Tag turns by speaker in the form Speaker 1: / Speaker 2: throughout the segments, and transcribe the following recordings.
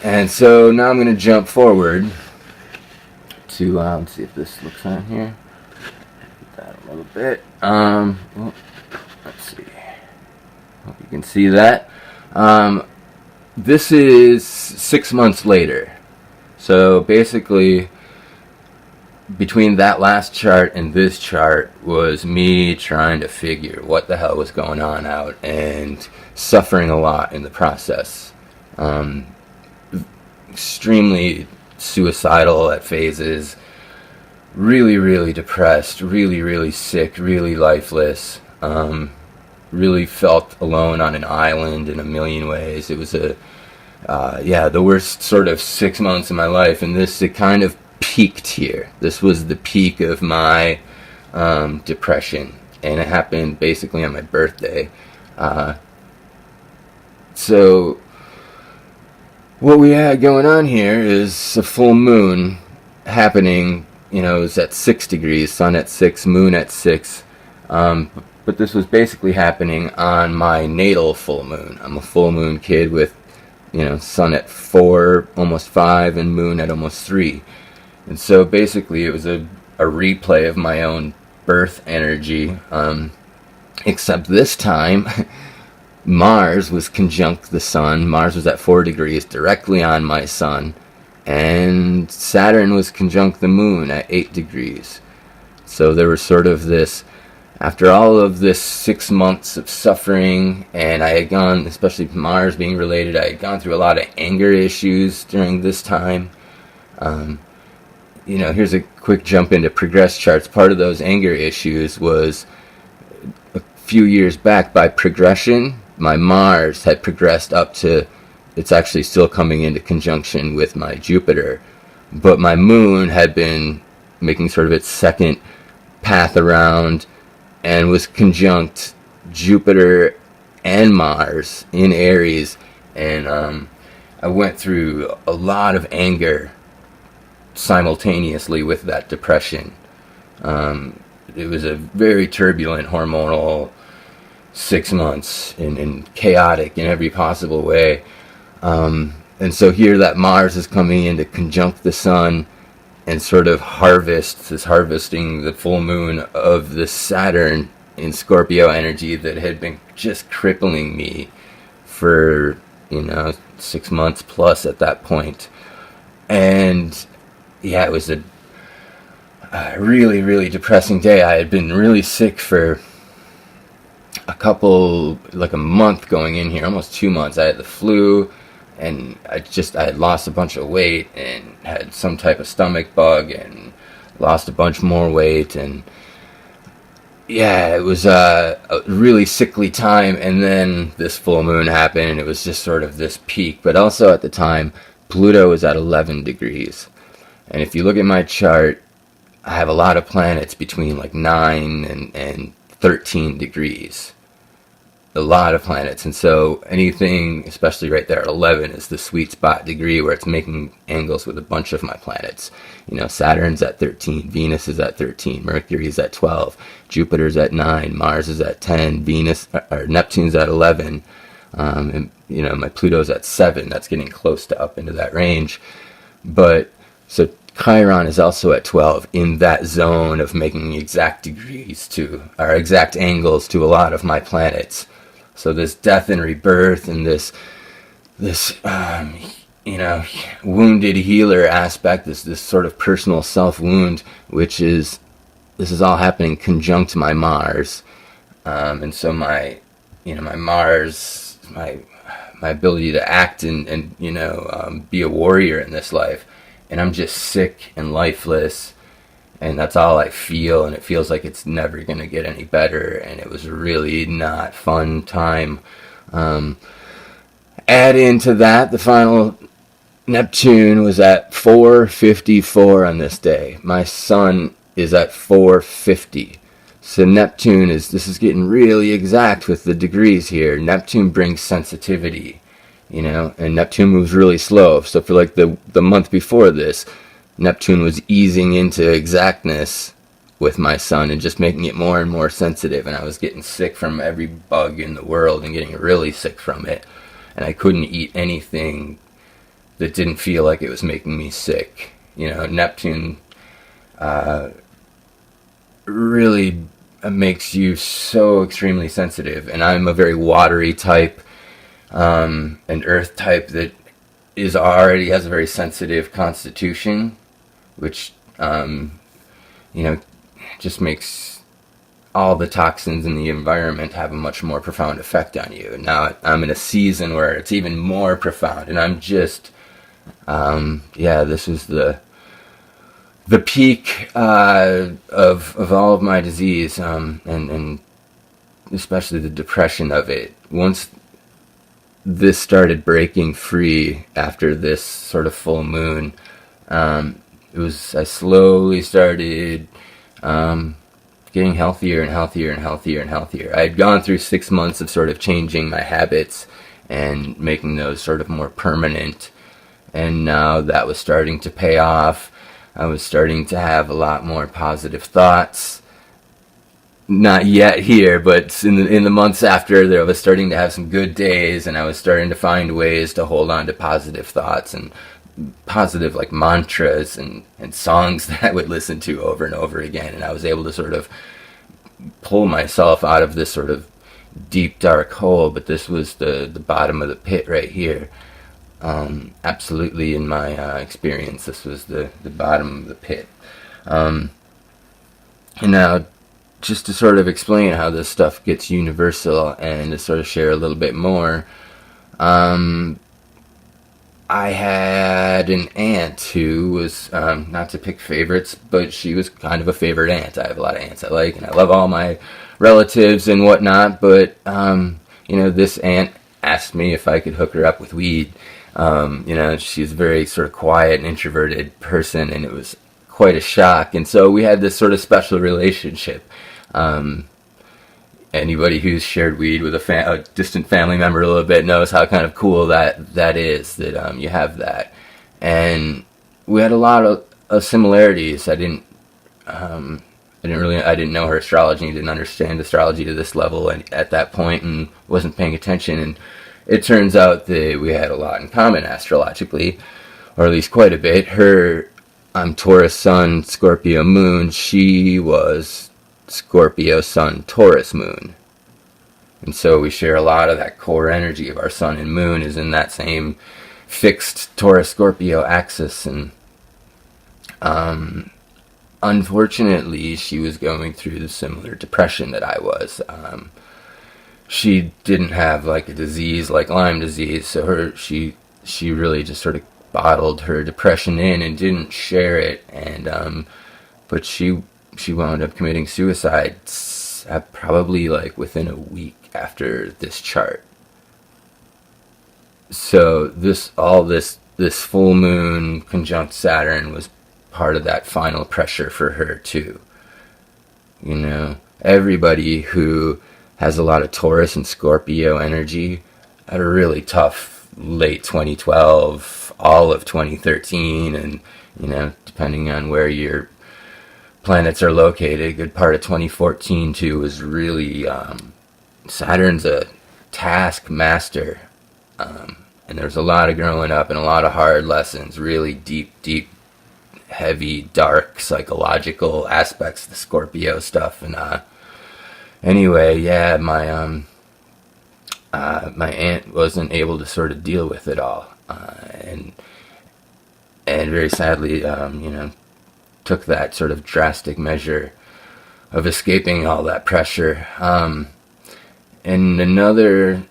Speaker 1: And so now I'm going to jump forward to, let's see if this looks on here. Get that a little bit. Well, let's see. Hope you can see that. This is 6 months later. So basically, between that last chart and this chart was me trying to figure what the hell was going on out and suffering a lot in the process. Extremely suicidal at phases, really depressed, really sick, really lifeless, really felt alone on an island in a million ways. It was the worst sort of 6 months of my life, and it kind of peaked here. This was the peak of my depression, and it happened basically on my birthday. So what we had going on here is a full moon happening. It was at 6 degrees, sun at 6, moon at 6. But this was basically happening on my natal full moon. I'm a full moon kid with, sun at 4, almost 5, and moon at almost 3. And so basically it was a replay of my own birth energy, except this time Mars was conjunct the sun. Mars was at 4 degrees directly on my sun, and Saturn was conjunct the moon at 8 degrees. So there was sort of this, after all of this 6 months of suffering, and I had gone, especially Mars being related, I had gone through a lot of anger issues during this time. Here's a quick jump into progress charts. Part of those anger issues was a few years back by progression. My Mars had progressed up to, it's actually still coming into conjunction with my Jupiter, but my moon had been making sort of its second path around and was conjunct Jupiter and Mars in Aries, and I went through a lot of anger simultaneously with that depression. It was a very turbulent hormonal 6 months and chaotic in every possible way. And so here that Mars is coming in to conjunct the sun and sort of harvesting the full moon of the Saturn in Scorpio energy that had been just crippling me for, 6 months plus at that point. And yeah, it was a really depressing day. I had been really sick for a month going in here, almost 2 months. I had the flu, and I had lost a bunch of weight and had some type of stomach bug and lost a bunch more weight. And yeah, it was a really sickly time. And then this full moon happened, and it was just sort of this peak. But also at the time, Pluto was at 11 degrees. And if you look at my chart, I have a lot of planets between like 9 and 13 degrees. A lot of planets. And so anything, especially right there at 11, is the sweet spot degree where it's making angles with a bunch of my planets. Saturn's at 13, Venus is at 13, Mercury's at 12, Jupiter's at 9, Mars is at 10, Neptune's at 11, and my Pluto's at 7. That's getting close to up into that range. But so Chiron is also at 12 in that zone of making exact exact angles to a lot of my planets. So this death and rebirth and this wounded healer aspect, this sort of personal self wound, this is all happening conjunct my Mars, and so my Mars, my ability to act and be a warrior in this life. And I'm just sick and lifeless, and that's all I feel, and it feels like it's never going to get any better, and it was a really not fun time. Add into that, the final Neptune was at 4:54 on this day. My sun is at 4:50. So Neptune this is getting really exact with the degrees here. Neptune brings sensitivity. And Neptune moves really slow. So for like the month before this, Neptune was easing into exactness with my sun and just making it more and more sensitive. And I was getting sick from every bug in the world and getting really sick from it. And I couldn't eat anything that didn't feel like it was making me sick. You know, Neptune really makes you so extremely sensitive, and I'm a very watery type, an earth type that is already has a very sensitive constitution, which you know, just makes all the toxins in the environment have a much more profound effect on you. Now I'm in a season where it's even more profound, and I'm just this is the peak of all of my disease, and especially the depression of it. Once this started breaking free after this sort of full moon, I slowly started getting healthier and healthier and healthier and healthier. I had gone through 6 months of sort of changing my habits and making those sort of more permanent, and now that was starting to pay off. I was starting to have a lot more positive thoughts. Not yet here, but in the months after, I was starting to have some good days, and I was starting to find ways to hold on to positive thoughts and positive like mantras and songs that I would listen to over and over again. And I was able to sort of pull myself out of this sort of deep dark hole, but this was the bottom of the pit right here. Absolutely, in my experience, this was the bottom of the pit. And now, just to sort of explain how this stuff gets universal and to sort of share a little bit more, I had an aunt who was, not to pick favorites, but she was kind of a favorite aunt. I have a lot of aunts I like, and I love all my relatives and whatnot, but, this aunt asked me if I could hook her up with weed. She's a very sort of quiet and introverted person, and it was quite a shock. And so we had this sort of special relationship. Anybody who's shared weed with a distant family member a little bit knows how kind of cool that is, that you have that. And we had a lot of similarities. I didn't know her astrology, didn't understand astrology to this level at that point, and wasn't paying attention. And it turns out that we had a lot in common astrologically, or at least quite a bit. I'm Taurus Sun, Scorpio Moon. She was Scorpio Sun, Taurus Moon. And so we share a lot of that core energy of our Sun and Moon is in that same fixed Taurus-Scorpio axis. And unfortunately, she was going through the similar depression that I was. She didn't have like a disease like Lyme disease, so she really just sort of bottled her depression in and didn't share it. And but she wound up committing suicide probably like within a week after this chart. So this full moon conjunct Saturn was part of that final pressure for her too. Everybody who has a lot of Taurus and Scorpio energy had a really tough late 2012, all of 2013, and depending on where your planets are located, a good part of 2014 too was really Saturn's a taskmaster, and there's a lot of growing up and a lot of hard lessons, really deep, heavy, dark psychological aspects of the Scorpio stuff. And anyway, yeah, my aunt wasn't able to sort of deal with it all, and very sadly, took that sort of drastic measure of escaping all that pressure. And another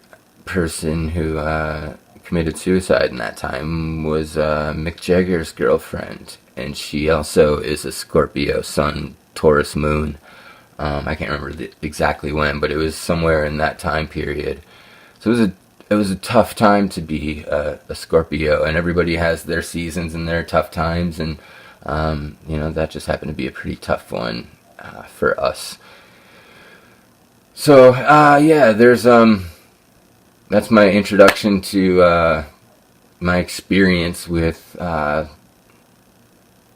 Speaker 1: person who committed suicide in that time was Mick Jagger's girlfriend, and she also is a Scorpio Sun, Taurus Moon. I can't remember exactly when, but it was somewhere in that time period. So it was a tough time to be a Scorpio, and everybody has their seasons and their tough times, and that just happened to be a pretty tough one for us. So there's that's my introduction to my experience with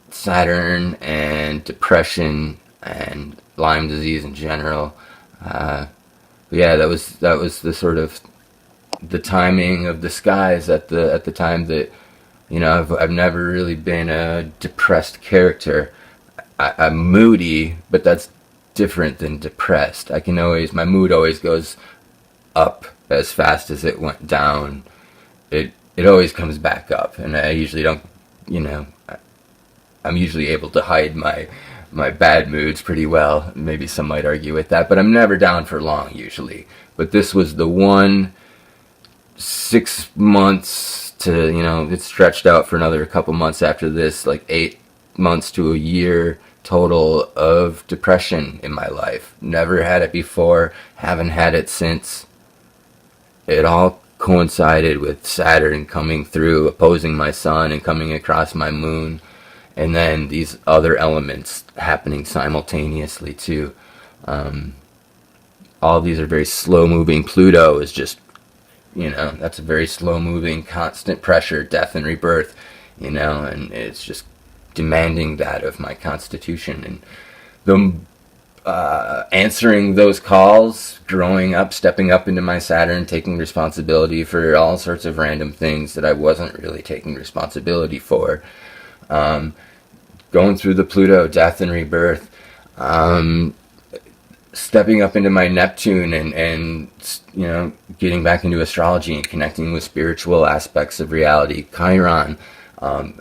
Speaker 1: Saturn and depression and Lyme disease in general. That was the sort of the timing of the skies at the time that I've never really been a depressed character. I'm moody, but that's different than depressed. My mood always goes up as fast as it went down. It always comes back up, and I usually don't, you know, I'm usually able to hide my bad moods pretty well. Maybe some might argue with that, but I'm never down for long usually. But this was the one 6 months to, it stretched out for another couple months after this, like 8 months to a year total of depression in my life. Never had it before, haven't had it since. It all coincided with Saturn coming through, opposing my sun and coming across my moon, and then these other elements happening simultaneously too. All these are very slow moving. Pluto is just, that's a very slow moving, constant pressure, death and rebirth, and it's just demanding that of my constitution. And answering those calls, growing up, stepping up into my Saturn, taking responsibility for all sorts of random things that I wasn't really taking responsibility for. Going through the Pluto, death and rebirth. Stepping up into my Neptune and getting back into astrology and connecting with spiritual aspects of reality. Chiron.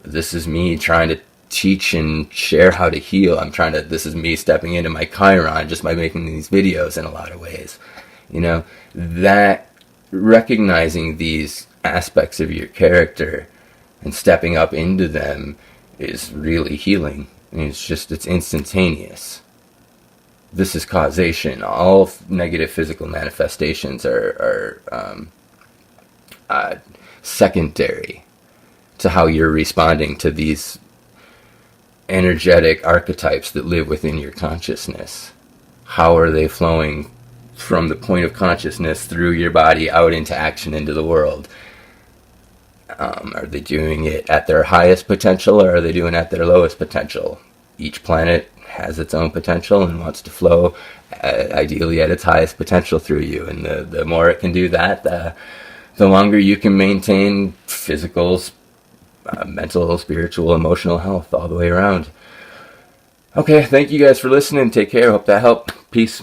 Speaker 1: This is me trying to teach and share how to heal. This is me stepping into my Chiron just by making these videos in a lot of ways. That recognizing these aspects of your character and stepping up into them is really healing. It's instantaneous. This is causation. All negative physical manifestations are secondary to how you're responding to these energetic archetypes that live within your consciousness. How are they flowing from the point of consciousness through your body out into action into the world? Are they doing it at their highest potential, or are they doing it at their lowest potential? Each planet has its own potential and wants to flow ideally at its highest potential through you, and the more it can do that, the longer you can maintain physical, mental, spiritual, emotional health all the way around. Okay, thank you guys for listening. Take care. Hope that helped. Peace.